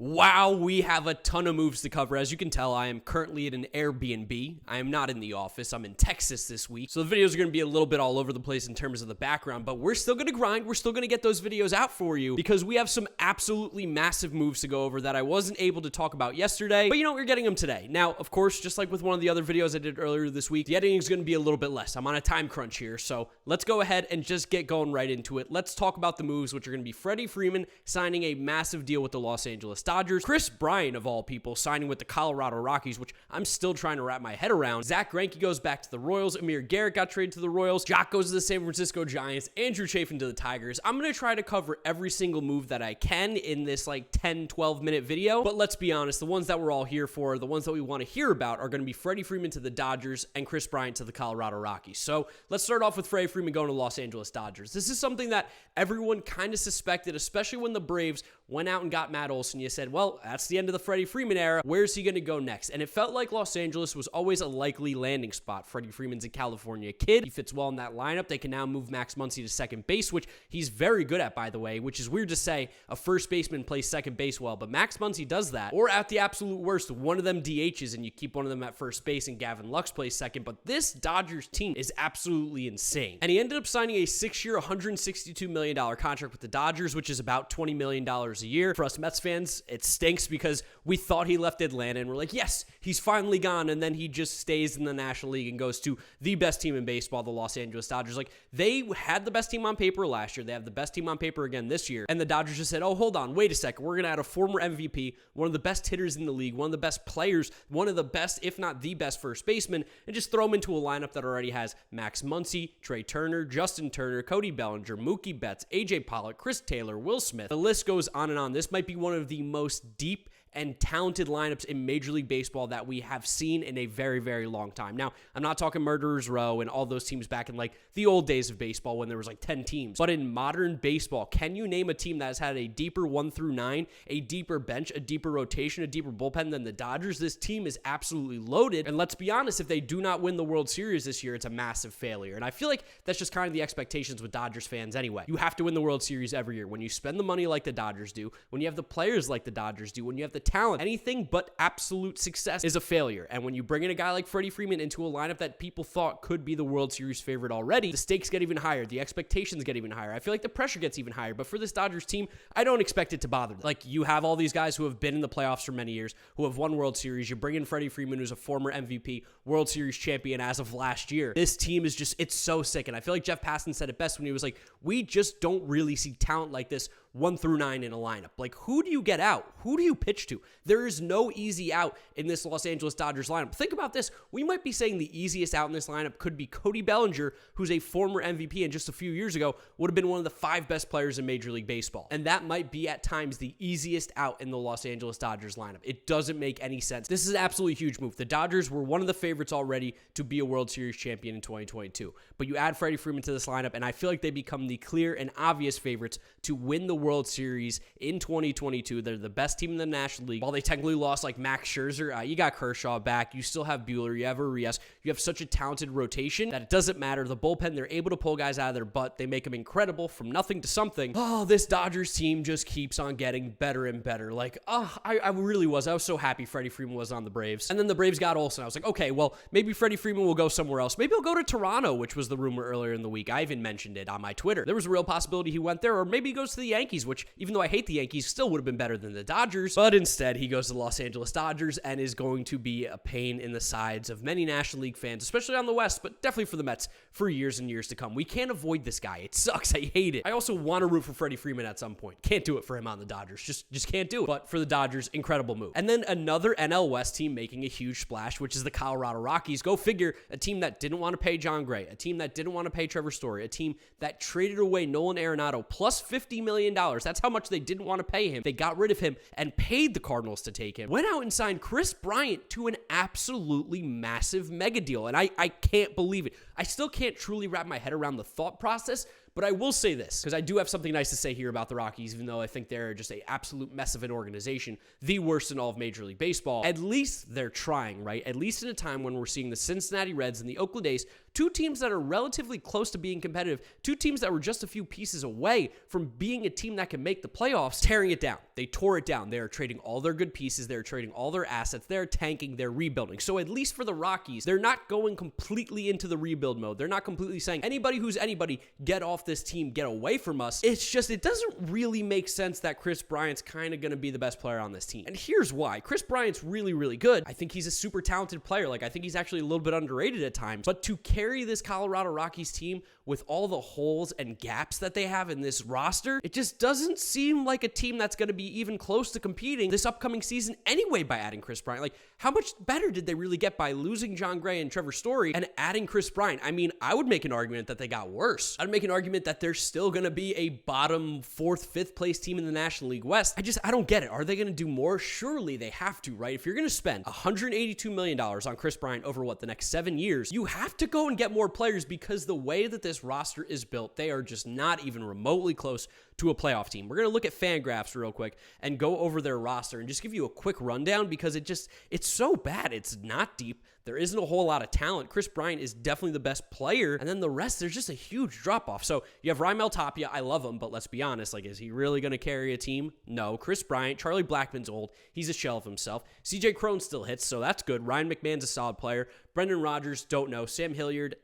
Wow, we have a ton of moves to cover. As you can tell, I am currently at an Airbnb. I am not in the office. I'm in Texas this week. So the videos are going to be a little bit all over the place in terms of the background, but we're still going to grind. We're still going to get those videos out for you because we have some absolutely massive moves to go over that I wasn't able to talk about yesterday, but we're getting them today. Now, of course, just like with one of the other videos I did earlier this week, the editing is going to be a little bit less. I'm on a time crunch here, so let's go ahead and just get going right into it. Let's talk about the moves, which are going to be Freddie Freeman signing a massive deal with the Los Angeles Dodgers, Kris Bryant, of all people, signing with the Colorado Rockies, which I'm still trying to wrap my head around. Zach Greinke goes back to the Royals. Amir Garrett got traded to the Royals. Jock goes to the San Francisco Giants. Andrew Chafin to the Tigers. I'm going to try to cover every single move that I can in this 10, 12-minute video, but let's be honest, the ones that we're all here for, the ones that we want to hear about, are going to be Freddie Freeman to the Dodgers and Kris Bryant to the Colorado Rockies. So let's start off with Freddie Freeman going to Los Angeles Dodgers. This is something that everyone kind of suspected, especially when the Braves went out and got Matt Olson. You said, well, that's the end of the Freddie Freeman era. Where's he going to go next? And it felt like Los Angeles was always a likely landing spot. Freddie Freeman's a California kid. He fits well in that lineup. They can now move Max Muncy to second base, which he's very good at, by the way, which is weird to say a first baseman plays second base well, but Max Muncy does that. Or at the absolute worst, one of them DHs and you keep one of them at first base and Gavin Lux plays second. But this Dodgers team is absolutely insane. And he ended up signing a 6-year, $162 million contract with the Dodgers, which is about $20 million a year. For us Mets fans, it stinks because we thought he left Atlanta and we're like, yes, he's finally gone, and then he just stays in the National League and goes to the best team in baseball, the Los Angeles Dodgers. They had the best team on paper last year. They have the best team on paper again this year, and the Dodgers just said, oh, hold on, wait a second. We're going to add a former MVP, one of the best hitters in the league, one of the best players, one of the best, if not the best first baseman, and just throw him into a lineup that already has Max Muncy, Trey Turner, Justin Turner, Cody Bellinger, Mookie Betts, AJ Pollock, Chris Taylor, Will Smith. The list goes on and on. This might be one of the most deep and talented lineups in Major League Baseball that we have seen in a very, very long time. Now, I'm not talking Murderers Row and all those teams back in the old days of baseball when there was 10 teams. But in modern baseball, can you name a team that has had a deeper 1 through 9, a deeper bench, a deeper rotation, a deeper bullpen than the Dodgers? This team is absolutely loaded. And let's be honest, if they do not win the World Series this year, it's a massive failure. And I feel like that's just kind of the expectations with Dodgers fans anyway. You have to win the World Series every year. When you spend the money like the Dodgers do, when you have the players like the Dodgers do, when you have the talent, anything but absolute success is a failure. And when you bring in a guy like Freddie Freeman into a lineup that people thought could be the World Series favorite already, the stakes get even higher, the expectations get even higher. I feel like the pressure gets even higher. But for this Dodgers team, I don't expect it to bother them. You have all these guys who have been in the playoffs for many years, who have won World Series. You bring in Freddie Freeman, who's a former MVP, World Series champion as of last year. This team is just, it's so sick. And I feel like Jeff Passan said it best when he was like, we just don't really see talent like this 1 through 9 in a lineup. Who do you get out? Who do you pitch to? There is no easy out in this Los Angeles Dodgers lineup. Think about this. We might be saying the easiest out in this lineup could be Cody Bellinger, who's a former MVP and just a few years ago would have been one of the 5 best players in Major League Baseball. And that might be at times the easiest out in the Los Angeles Dodgers lineup. It doesn't make any sense. This is an absolutely huge move. The Dodgers were one of the favorites already to be a World Series champion in 2022. But you add Freddie Freeman to this lineup, and I feel like they become the clear and obvious favorites to win the World Series in 2022. They're the best team in the National League. While they technically lost Max Scherzer, you got Kershaw back. You still have Buehler. You have Urias. You have such a talented rotation that it doesn't matter. The bullpen, they're able to pull guys out of their butt. They make them incredible from nothing to something. Oh, this Dodgers team just keeps on getting better and better. I really was. I was so happy Freddie Freeman was on the Braves. And then the Braves got Olsen. I was like, okay, well, maybe Freddie Freeman will go somewhere else. Maybe he'll go to Toronto, which was the rumor earlier in the week. I even mentioned it on my Twitter. There was a real possibility he went there, or maybe he goes to the Yankees, which, even though I hate the Yankees, still would have been better than the Dodgers. But instead, he goes to the Los Angeles Dodgers and is going to be a pain in the sides of many National League fans, especially on the West, but definitely for the Mets for years and years to come. We can't avoid this guy. It sucks. I hate it. I also want to root for Freddie Freeman at some point. Can't do it for him on the Dodgers. Just can't do it. But for the Dodgers, incredible move. And then another NL West team making a huge splash, which is the Colorado Rockies. Go figure, a team that didn't want to pay John Gray, a team that didn't want to pay Trevor Story, a team that traded away Nolan Arenado plus $50 million. That's how much they didn't want to pay him. They got rid of him and paid the Cardinals to take him. Went out and signed Kris Bryant to an absolutely massive mega deal. And I can't believe it. I still can't truly wrap my head around the thought process, but I will say this, because I do have something nice to say here about the Rockies, even though I think they're just an absolute mess of an organization, the worst in all of Major League Baseball. At least they're trying, right? At least in a time when we're seeing the Cincinnati Reds and the Oakland A's Two teams that are relatively close to being competitive, two teams that were just a few pieces away from being a team that can make the playoffs, tearing it down. They tore it down. They are trading all their good pieces. They're trading all their assets. They're tanking. They're rebuilding. So at least for the Rockies, they're not going completely into the rebuild mode. They're not completely saying, anybody who's anybody, get off this team, get away from us. It's just, it doesn't really make sense that Kris Bryant's kind of going to be the best player on this team. And here's why. Kris Bryant's really, really good. I think he's a super talented player. Like, I think he's actually a little bit underrated at times. But to carry this Colorado Rockies team with all the holes and gaps that they have in this roster, it just doesn't seem like a team that's going to be even close to competing this upcoming season anyway by adding Kris Bryant. Like, how much better did they really get by losing Jon Gray and Trevor Story and adding Kris Bryant? I mean, I would make an argument that they got worse. I'd make an argument that they're still going to be a bottom 4th, 5th place team in the National League West. I don't get it. Are they going to do more? Surely they have to, right? If you're going to spend $182 million on Kris Bryant over the next 7 years, you have to go and get more players, because the way that this roster is built, they are just not even remotely close to a playoff team. We're going to look at FanGraphs real quick and go over their roster and just give you a quick rundown, because it's so bad. It's not deep. There isn't a whole lot of talent. Kris Bryant is definitely the best player, and then the rest, there's just a huge drop-off. So you have Raimel Tapia. I love him, but let's be honest. Like, is he really going to carry a team? No. Kris Bryant. Charlie Blackmon's old. He's a shell of himself. CJ Cron still hits, so that's good. Ryan McMahon's a solid player. Brendan Rodgers, don't know. Sam Hilliard,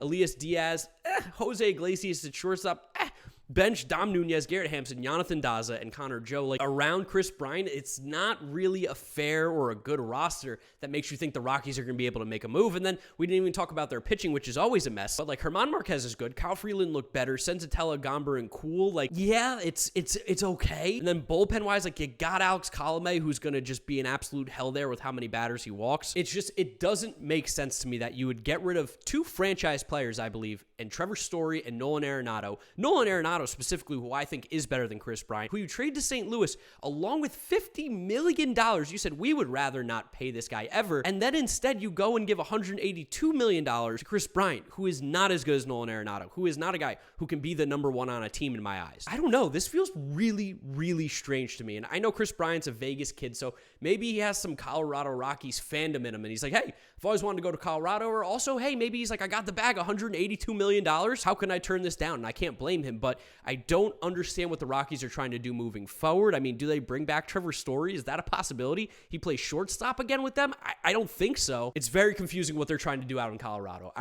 Elias Diaz, Jose Iglesias at shortstop, bench Dom Nunez, Garrett Hampson, Jonathan Daza, and Connor Joe. Like, around Kris Bryant, it's not really a fair or a good roster that makes you think the Rockies are going to be able to make a move. And then we didn't even talk about their pitching, which is always a mess. But like, German Marquez is good. Kyle Freeland looked better. Senzatella, Gomber, and Cool. Like, yeah, it's okay. And then bullpen wise, like, you got Alex Colomé, who's going to just be an absolute hell there with how many batters he walks. It's just, it doesn't make sense to me that you would get rid of two franchise players, I believe, and Trevor Story and Nolan Arenado. Nolan Arenado specifically, who I think is better than Kris Bryant, who you trade to St. Louis along with $50 million. You said, we would rather not pay this guy ever. And then instead you go and give $182 million to Kris Bryant, who is not as good as Nolan Arenado, who is not a guy who can be the number one on a team in my eyes. I don't know. This feels really, really strange to me. And I know Kris Bryant's a Vegas kid, so maybe he has some Colorado Rockies fandom in him. And he's like, hey, I've always wanted to go to Colorado. Or also, hey, maybe he's like, I got the bag, $182 million. How can I turn this down? And I can't blame him, but I don't understand what the Rockies are trying to do moving forward. I mean, do they bring back Trevor Story? Is that a possibility? He plays shortstop again with them? I don't think so. It's very confusing what they're trying to do out in Colorado.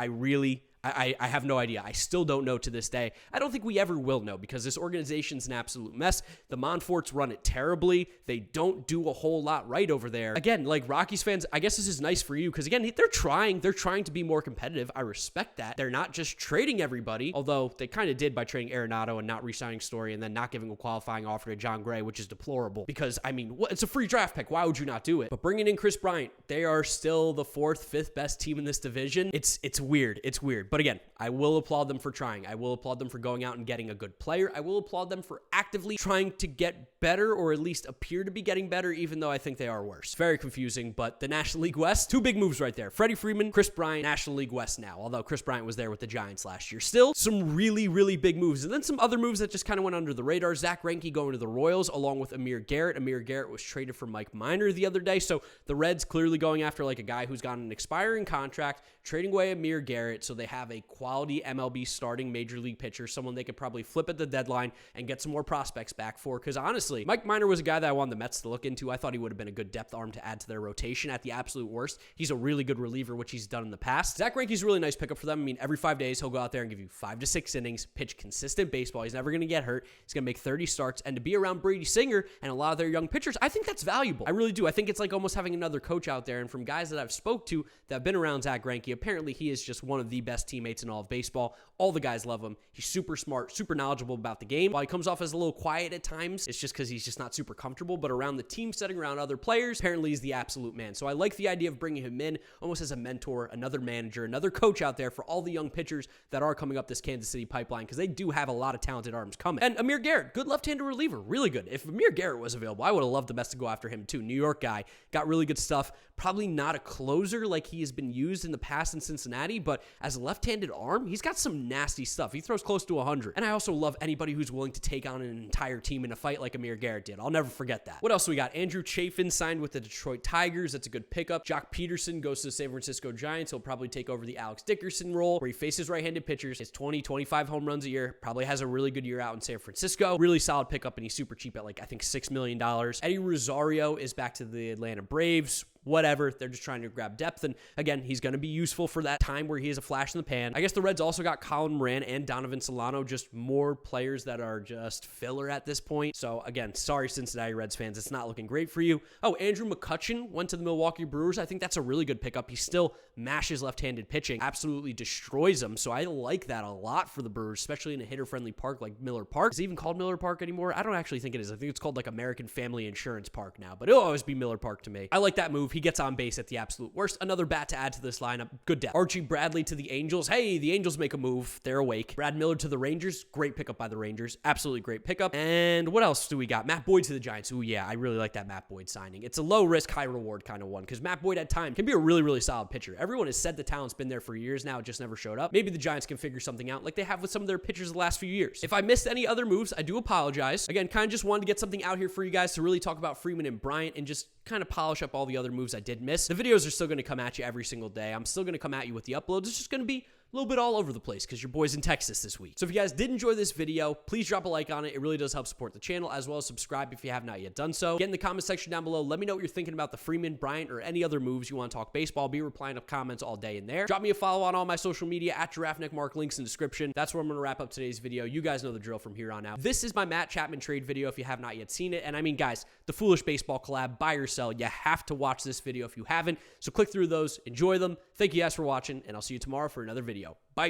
I have no idea. I still don't know to this day. I don't think we ever will know, because this organization's an absolute mess. The Monforts run it terribly. They don't do a whole lot right over there. Again, like, Rockies fans, I guess this is nice for you, because again, they're trying to be more competitive. I respect that. They're not just trading everybody, although they kind of did by trading Arenado and not re-signing Story and then not giving a qualifying offer to Jon Gray, which is deplorable, because I mean, it's a free draft pick. Why would you not do it? But bringing in Kris Bryant, they are still the 4th, 5th best team in this division. It's weird. It's weird. But again, I will applaud them for trying. I will applaud them for going out and getting a good player. I will applaud them for actively trying to get better, or at least appear to be getting better, even though I think they are worse. Very confusing, but the National League West, two big moves right there. Freddie Freeman, Kris Bryant, National League West now, although Kris Bryant was there with the Giants last year. Still, some really, really big moves. And then some other moves that just kind of went under the radar. Zach Greinke going to the Royals, along with Amir Garrett. Amir Garrett was traded for Mike Minor the other day, so the Reds clearly going after like a guy who's got an expiring contract, trading away Amir Garrett, so they have a quality MLB starting major league pitcher, someone they could probably flip at the deadline and get some more prospects back for. Because honestly, Mike Minor was a guy that I wanted the Mets to look into. I thought he would have been a good depth arm to add to their rotation. At the absolute worst, he's a really good reliever, which he's done in the past. Zach Greinke's a really nice pickup for them. I mean, every 5 days, he'll go out there and give you 5 to 6 innings, pitch consistent baseball. He's never going to get hurt. He's going to make 30 starts. And to be around Brady Singer and a lot of their young pitchers, I think that's valuable. I really do. I think it's like almost having another coach out there. And from guys that I've spoke to that have been around Zach Greinke, apparently he is just one of the best teammates in all of baseball. All the guys love him. He's super smart, super knowledgeable about the game. While he comes off as a little quiet at times, it's just because he's just not super comfortable, but around the team setting, around other players, apparently he's the absolute man. So I like the idea of bringing him in almost as a mentor, another manager, another coach out there for all the young pitchers that are coming up this Kansas City pipeline, because they do have a lot of talented arms coming. And Amir Garrett, good left-handed reliever, really good. If Amir Garrett was available, I would have loved the best to go after him too. New York guy, got really good stuff. Probably not a closer like he has been used in the past in Cincinnati, but as a left-handed arm, arm, he's got some nasty stuff. He throws close to 100. And I also love anybody who's willing to take on an entire team in a fight like Amir Garrett did. I'll never forget that. What else do we got? Andrew Chafin signed with the Detroit Tigers. That's a good pickup. Jock Peterson goes to the San Francisco Giants. He'll probably take over the Alex Dickerson role where he faces right-handed pitchers. His 20, 25 home runs a year. Probably has a really good year out in San Francisco. Really solid pickup, and he's super cheap at like, I think $6 million. Eddie Rosario is back to the Atlanta Braves. Whatever, they're just trying to grab depth, and again, he's going to be useful for that time where he is a flash in the pan. I guess the Reds also got Colin Moran and Donovan Solano, just more players that are just filler at this point. So again, sorry Cincinnati Reds fans, it's not looking great for you. Oh, Andrew McCutchen went to the Milwaukee Brewers. I think that's a really good pickup. He still mashes left-handed pitching, absolutely destroys them, so I like that a lot for the Brewers, especially in a hitter-friendly park like Miller Park. Is it even called Miller Park anymore? I don't actually think it is. I think it's called like American Family Insurance Park now, but it'll always be Miller Park to me. I like that move. He gets on base at the absolute worst. Another bat to add to this lineup. Good depth. Archie Bradley to the Angels. Hey, the Angels make a move. They're awake. Brad Miller to the Rangers. Great pickup by the Rangers. Absolutely great pickup. And what else do we got? Matt Boyd to the Giants. Ooh, yeah, I really like that Matt Boyd signing. It's a low risk, high reward kind of one because Matt Boyd at time can be a really, really solid pitcher. Everyone has said the talent's been there for years now. It just never showed up. Maybe the Giants can figure something out like they have with some of their pitchers the last few years. If I missed any other moves, I do apologize. Again, kind of just wanted to get something out here for you guys to really talk about Freeman and Bryant and just kind of polish up all the other moves I did miss. The videos are still going to come at you every single day. I'm still going to come at you with the uploads. It's just going to be a little bit all over the place because your boy's in Texas this week. So if you guys did enjoy this video, please drop a like on it. It really does help support the channel, as well as subscribe if you have not yet done so. Get in the comment section down below. Let me know what you're thinking about the Freeman, Bryant, or any other moves you want to talk baseball. I'll be replying to comments all day in there. Drop me a follow on all my social media at GiraffeNeckMarc. Links in the description. That's where I'm going to wrap up today's video. You guys know the drill from here on out. This is my Matt Chapman trade video if you have not yet seen it. And I mean, guys, the Foolish Baseball collab, buy or sell. You have to watch this video if you haven't. So click through those, enjoy them. Thank you guys for watching, and I'll see you tomorrow for another video. Bye.